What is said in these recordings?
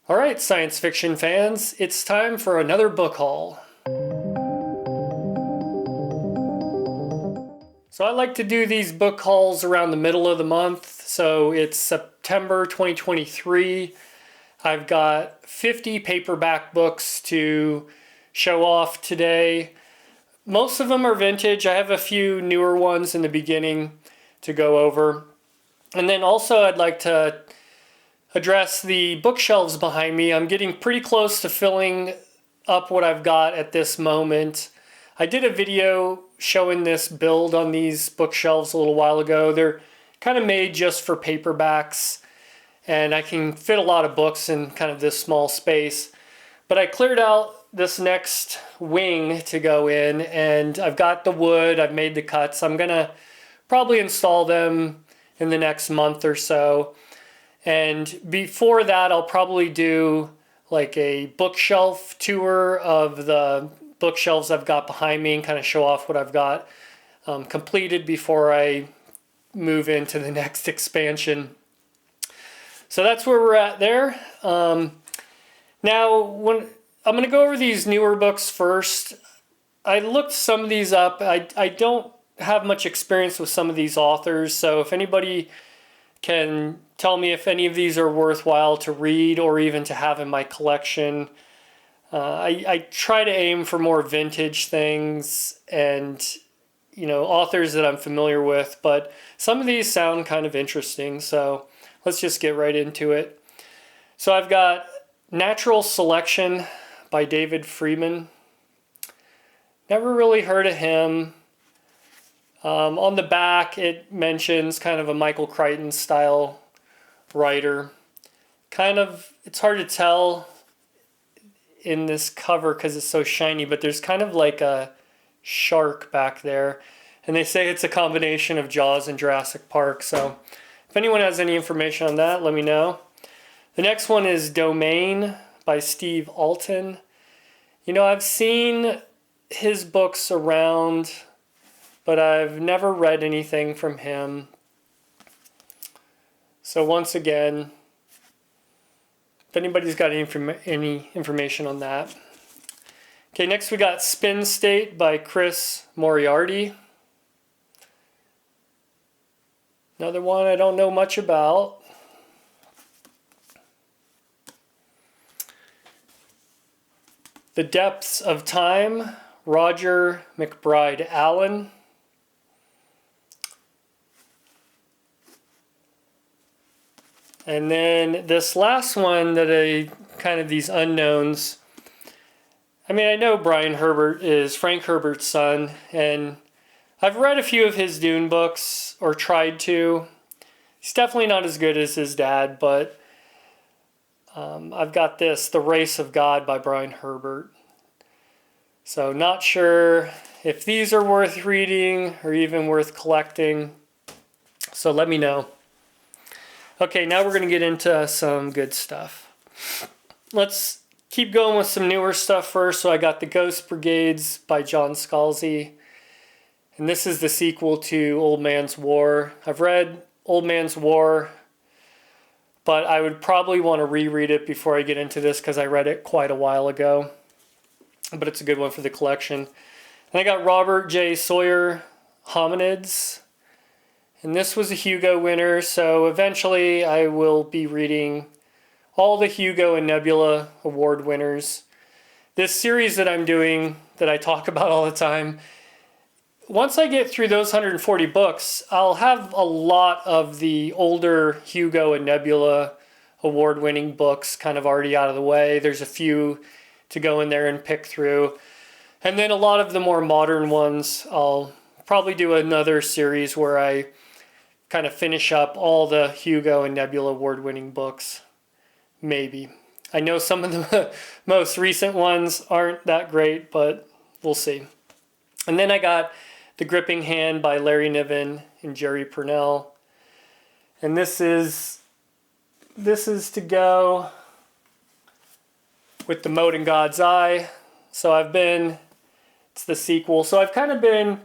All right, science fiction fans, it's time for another book haul. So I like to do these book hauls around the middle of the month. So it's September 2023. I've got 50 paperback books to show off today. Most of them are vintage. I have a few newer ones in the beginning to go over. And then also I'd like to address the bookshelves behind me. I'm getting pretty close to filling up what I've got at this moment. I did a video showing this build on these bookshelves a little while ago. They're kind of made just for paperbacks, and I can fit a lot of books in kind of this small space. But I cleared out this next wing to go in, and I've got the wood, I've made the cuts. I'm gonna probably install them in the next month or so. And before that, I'll probably do like a bookshelf tour of the bookshelves I've got behind me and kind of show off what I've got completed before I move into the next expansion. So that's where we're at there. Now, when I'm going to go over these newer books first. I looked some of these up. I don't have much experience with some of these authors, so if anybody can tell me if any of these are worthwhile to read or even to have in my collection. I try to aim for more vintage things and, authors that I'm familiar with, but some of these sound kind of interesting, so let's just get right into it. So I've got Natural Selection by David Freeman. Never really heard of him. On the back, it mentions kind of a Michael Crichton style writer. It's hard to tell in this cover because it's so shiny, but there's kind of like a shark back there. And they say it's a combination of Jaws and Jurassic Park. So if anyone has any information on that, let me know. The next one is Domain by Steve Alton. I've seen his books around, but I've never read anything from him. So once again, if anybody's got any information on that. Okay, next we got Spin State by Chris Moriarty. Another one I don't know much about. The Depths of Time, Roger McBride Allen. And then this last one these unknowns. I know Brian Herbert is Frank Herbert's son, and I've read a few of his Dune books, or tried to. He's definitely not as good as his dad, but I've got this, The Race of God by Brian Herbert. So not sure if these are worth reading or even worth collecting. So let me know. Okay, now we're going to get into some good stuff. Let's keep going with some newer stuff first. So I got The Ghost Brigades by John Scalzi. And this is the sequel to Old Man's War. I've read Old Man's War, but I would probably want to reread it before I get into this because I read it quite a while ago. But it's a good one for the collection. And I got Robert J. Sawyer, Hominids. And this was a Hugo winner, so eventually I will be reading all the Hugo and Nebula award winners. This series that I'm doing, that I talk about all the time, once I get through those 140 books, I'll have a lot of the older Hugo and Nebula award-winning books kind of already out of the way. There's a few to go in there and pick through. And then a lot of the more modern ones, I'll probably do another series where I kind of finish up all the Hugo and Nebula award-winning books. Maybe. I know some of the most recent ones aren't that great, but we'll see. And then I got The Gripping Hand by Larry Niven and Jerry Purnell. And this is to go with The Mote in God's Eye. So it's the sequel. So I've kind of been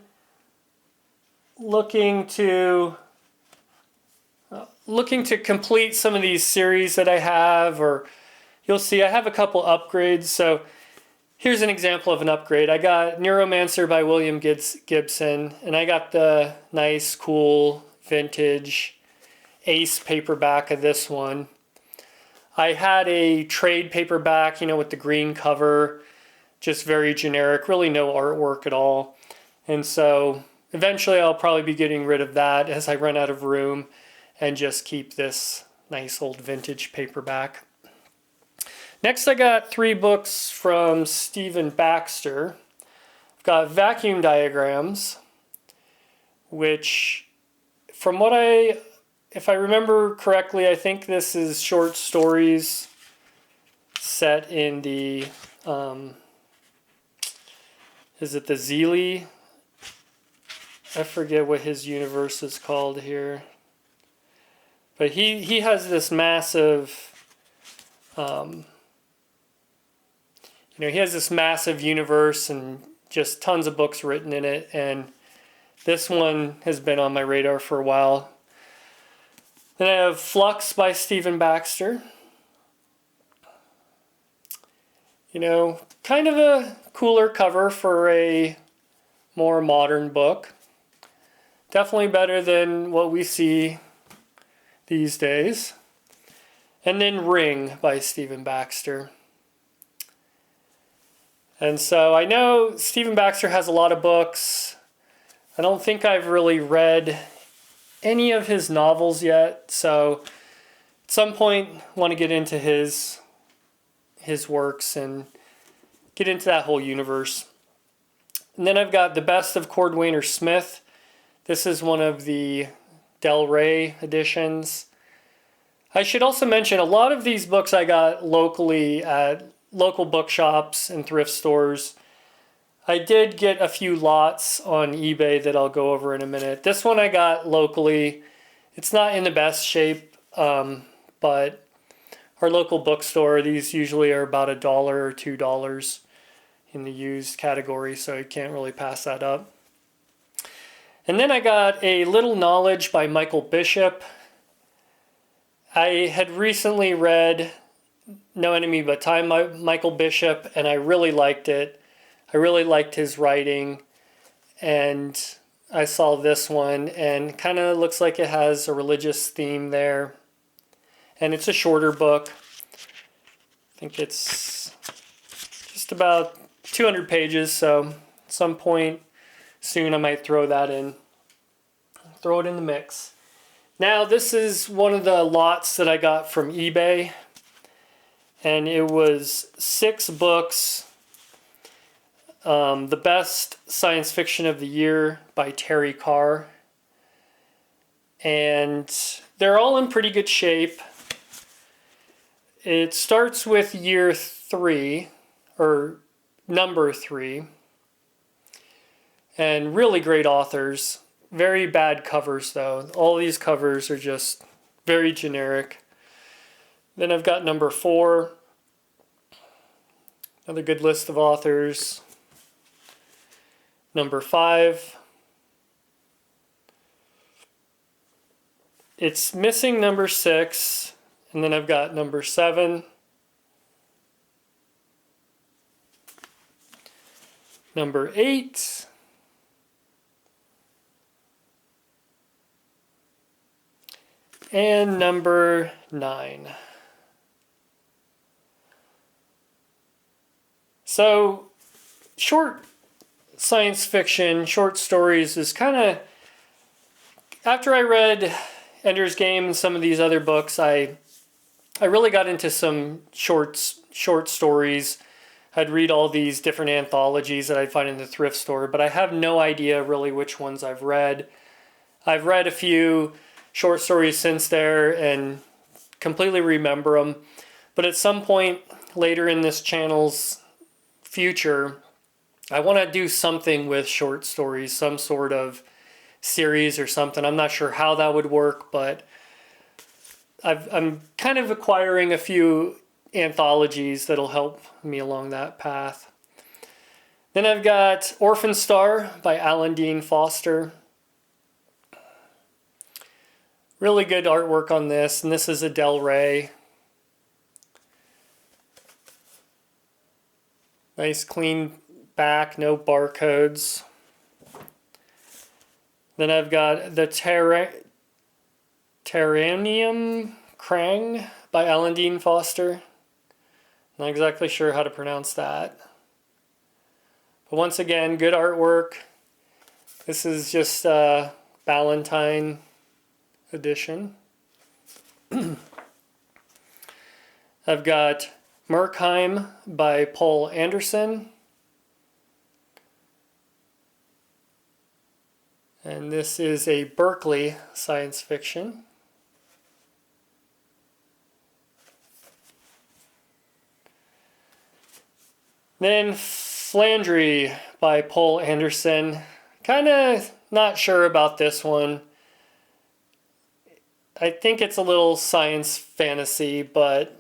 looking to complete some of these series that I have, or you'll see I have a couple upgrades. So here's an example of an upgrade. I got Neuromancer by William Gibson, and I got the nice, cool, vintage Ace paperback of this one. I had a trade paperback, with the green cover, just very generic, really no artwork at all. And so eventually I'll probably be getting rid of that as I run out of room and just keep this nice old vintage paperback. Next, I got 3 books from Stephen Baxter. I've got Vacuum Diagrams, which if I remember correctly, I think this is short stories set in the, is it the Zeely? I forget what his universe is called here. But he has this massive, he has this massive universe and just tons of books written in it. And this one has been on my radar for a while. Then I have Flux by Stephen Baxter. Kind of a cooler cover for a more modern book. Definitely better than what we see these days. And then Ring by Stephen Baxter. And so I know Stephen Baxter has a lot of books. I don't think I've really read any of his novels yet. So at some point I want to get into his works and get into that whole universe. And then I've got The Best of Cordwainer Smith. This is one of the Del Rey editions. I should also mention a lot of these books I got locally at local bookshops and thrift stores. I did get a few lots on eBay that I'll go over in a minute. This one I got locally. It's not in the best shape, but our local bookstore, these usually are about $1 or $2 in the used category, so you can't really pass that up. And then I got A Little Knowledge by Michael Bishop. I had recently read No Enemy But Time by Michael Bishop, and I really liked it. I really liked his writing, and I saw this one, and kind of looks like it has a religious theme there. And it's a shorter book. I think it's just about 200 pages, so at some point soon I might throw that in. Throw it in the mix. Now, this is one of the lots that I got from eBay, and it was 6 books. The Best Science Fiction of the Year by Terry Carr. And they're all in pretty good shape. It starts with year 3, or number 3. And really great authors. Very bad covers, though. All these covers are just very generic. Then I've got number 4. Another good list of authors. Number 5. It's missing number 6. And then I've got number 7. Number 8. And number 9. So, short science fiction, short stories is kind of, after I read Ender's Game and some of these other books, I really got into some short stories. I'd read all these different anthologies that I'd find in the thrift store, but I have no idea really which ones I've read. I've read a few short stories since there and completely remember them. But at some point later in this channel's future, I want to do something with short stories, some sort of series or something. I'm not sure how that would work, but I'm kind of acquiring a few anthologies that'll help me along that path. Then I've got Orphan Star by Alan Dean Foster. Really good artwork on this, and this is a Del Rey. Nice clean back, no barcodes. Then I've got the Terranium Krang by Alan Dean Foster. Not exactly sure how to pronounce that. But once again, good artwork. This is just a Ballantine edition. I've got Merkheim by Paul Anderson. And this is a Berkeley science fiction. Then Flandre by Paul Anderson. Kind of not sure about this one. I think it's a little science fantasy, but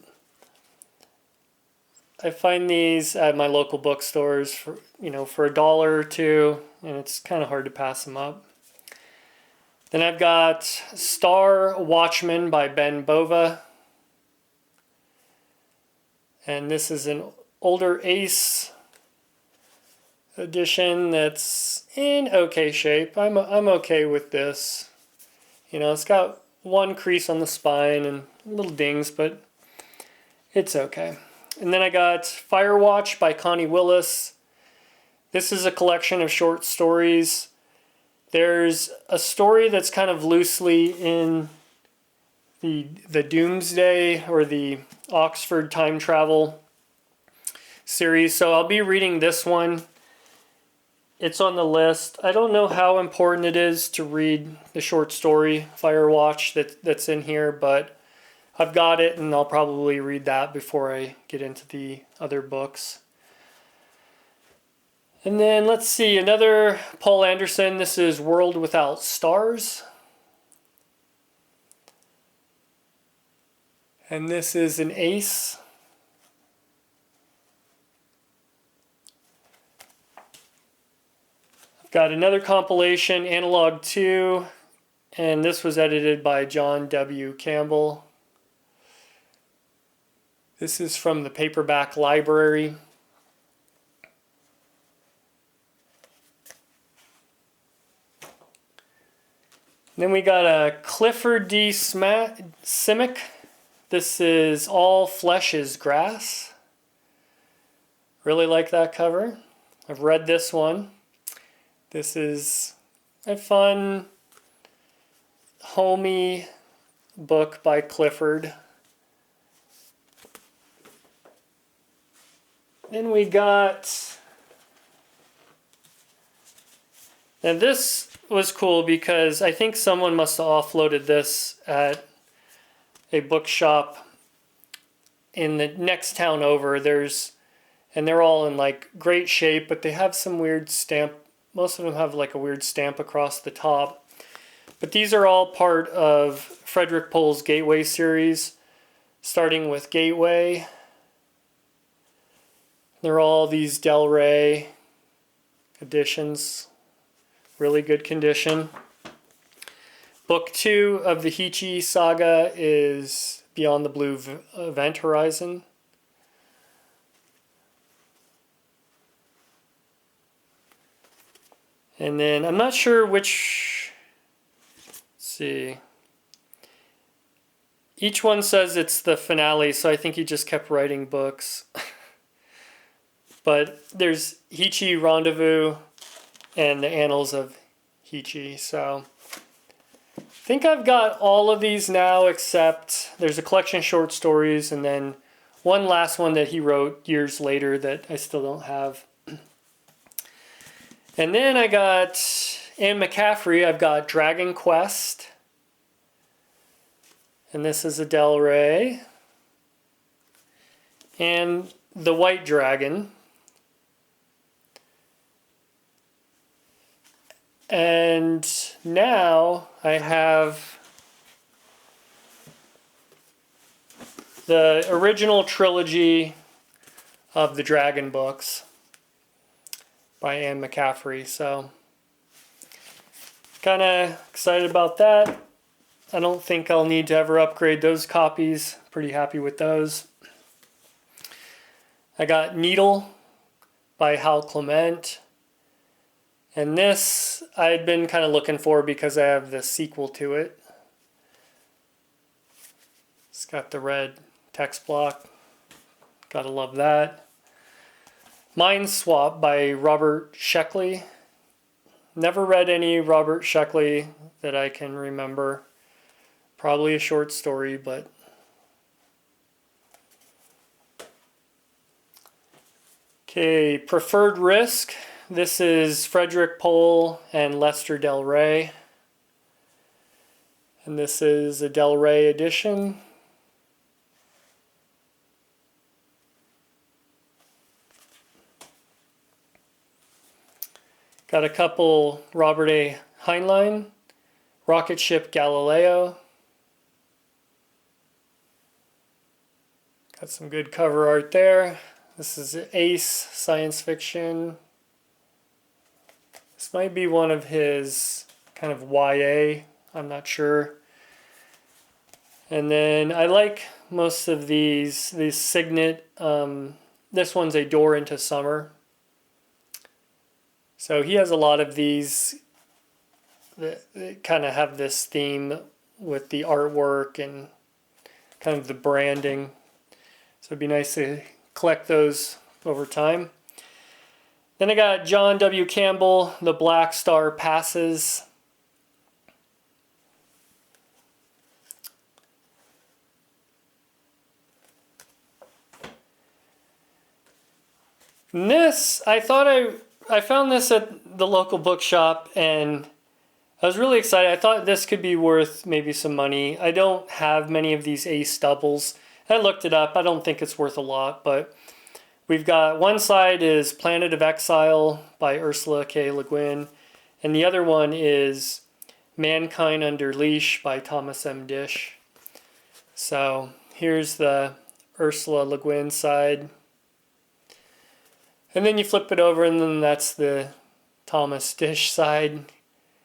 I find these at my local bookstores for, for $1 or $2, and it's kind of hard to pass them up. Then I've got Star Watchman by Ben Bova. And this is an older Ace edition that's in okay shape. I'm okay with this. It's got one crease on the spine and little dings, but it's okay. And then I got Firewatch by Connie Willis. This is a collection of short stories. There's a story that's kind of loosely in the Doomsday or the Oxford time travel series. So I'll be reading this one. It's on the list. I don't know how important it is to read the short story Firewatch that's in here, but I've got it and I'll probably read that before I get into the other books. And then let's see, another Paul Anderson. This is World Without Stars. And this is an Ace. I've got another compilation, Analog 2, and this was edited by John W. Campbell. This is from the Paperback Library. Then we got a Clifford D. Simic. This is All Flesh is Grass. Really like that cover. I've read this one. This is a fun, homey book by Clifford. Then we got... Now this was cool because I think someone must have offloaded this at a bookshop in the next town over. And they're all in like great shape, but they have some weird stamp. Most of them have like a weird stamp across the top. But these are all part of Frederick Pohl's Gateway series, starting with Gateway. They're all these Del Rey editions. Really good condition. Book 2 of the Heechee saga is Beyond the Blue Event Horizon. And then I'm not sure which, let's see. Each one says it's the finale, so I think he just kept writing books. But there's Heechee Rendezvous and the Annals of Heechee. So I think I've got all of these now, except there's a collection of short stories and then one last one that he wrote years later that I still don't have. And then I got Anne McCaffrey. I've got Dragon Quest. And this is a Del Rey. And The White Dragon. And now I have the original trilogy of the Dragon books by Anne McCaffrey. So kind of excited about that. I don't think I'll need to ever upgrade those copies. Pretty happy with those. I got Needle by Hal Clement. And this I had been kind of looking for because I have the sequel to it. It's got the red text block. Gotta love that. Mind Swap by Robert Sheckley. Never read any Robert Sheckley that I can remember. Probably a short story, but... Okay, Preferred Risk. This is Frederick Pohl and Lester Del Rey. And this is a Del Rey edition. Got a couple Robert A. Heinlein, Rocket Ship Galileo. Got some good cover art there. This is Ace Science Fiction. This might be one of his kind of YA, I'm not sure. And then I like most of these Signet. This one's A Door into Summer. So he has a lot of these that kind of have this theme with the artwork and kind of the branding. So it'd be nice to collect those over time. Then I got John W. Campbell, The Black Star Passes. And this, I found this at the local bookshop and I was really excited. I thought this could be worth maybe some money. I don't have many of these Ace doubles. I looked it up. I don't think it's worth a lot, but we've got one side is Planet of Exile by Ursula K. Le Guin, and the other one is Mankind Under Leash by Thomas M. Dish. So here's the Ursula Le Guin side. And then you flip it over and then that's the Thomas Dish side.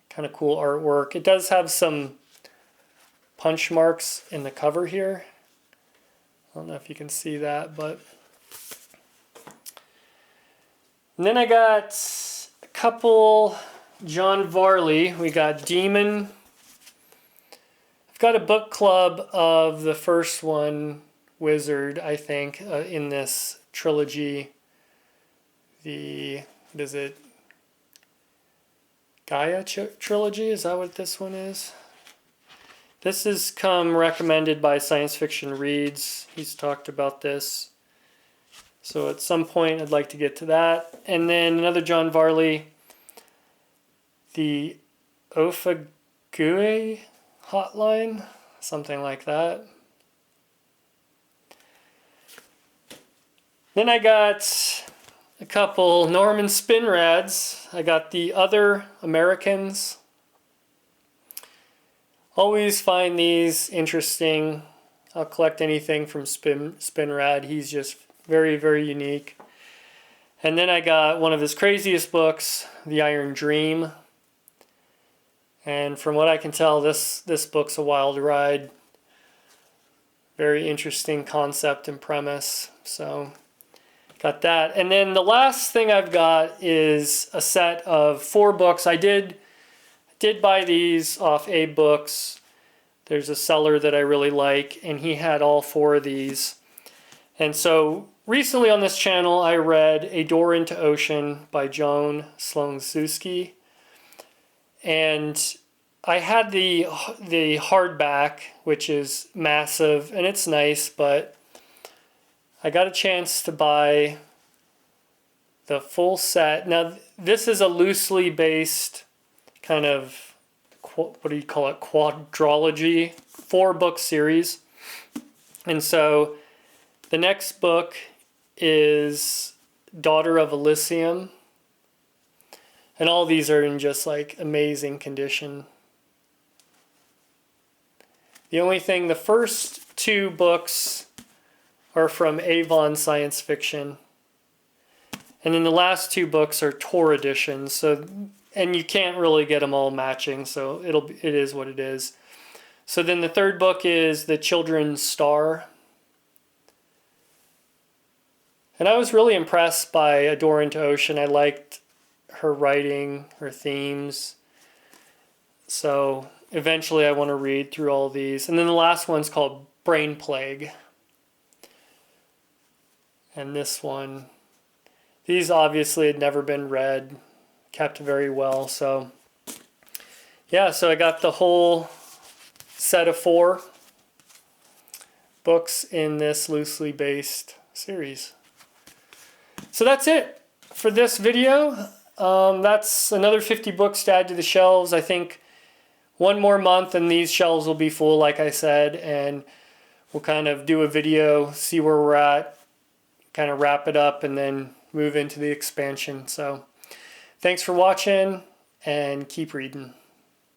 Kind of cool artwork. It does have some punch marks in the cover here. I don't know if you can see that, but... And then I got a couple John Varley. We got Demon. I've got a book club of the first one, Wizard, I think, in this trilogy. What is it? Gaia trilogy? Is that what this one is? This has come recommended by Science Fiction Reads. He's talked about this. So at some point I'd like to get to that. And then another John Varley, the Ophagui Hotline, something like that. Then I got a couple Norman Spinrads. I got The Other Americans. Always find these interesting. I'll collect anything from Spinrad. He's just very, very unique. And then I got one of his craziest books, The Iron Dream. And from what I can tell, this book's a wild ride. Very interesting concept and premise. So got that. And then the last thing I've got is a set of 4 books. I did buy these off Abe Books. There's a seller that I really like, and he had all 4 of these. And so recently on this channel, I read A Door into Ocean by Joan Sloan Zuski. And I had the hardback, which is massive, and it's nice, but I got a chance to buy the full set. Now, this is a loosely based kind of, what do you call it, quadrology, 4-book series. And so the next book is Daughter of Elysium. And all these are in just like amazing condition. The only thing, the first 2 books are from Avon Science Fiction. And then the last 2 books are Tor editions. So, and you can't really get them all matching, so it is what it is. So then the 3rd book is The Children's Star. And I was really impressed by A Door into Ocean. I liked her writing, her themes. So eventually I want to read through all these. And then the last one's called Brain Plague. And this one, these obviously had never been read, kept very well. So yeah, so I got the whole set of 4 books in this loosely based series. So that's it for this video. That's another 50 books to add to the shelves. I think one more month and these shelves will be full, like I said, and we'll kind of do a video, see where we're at, kind of wrap it up, and then move into the expansion. So thanks for watching, and keep reading.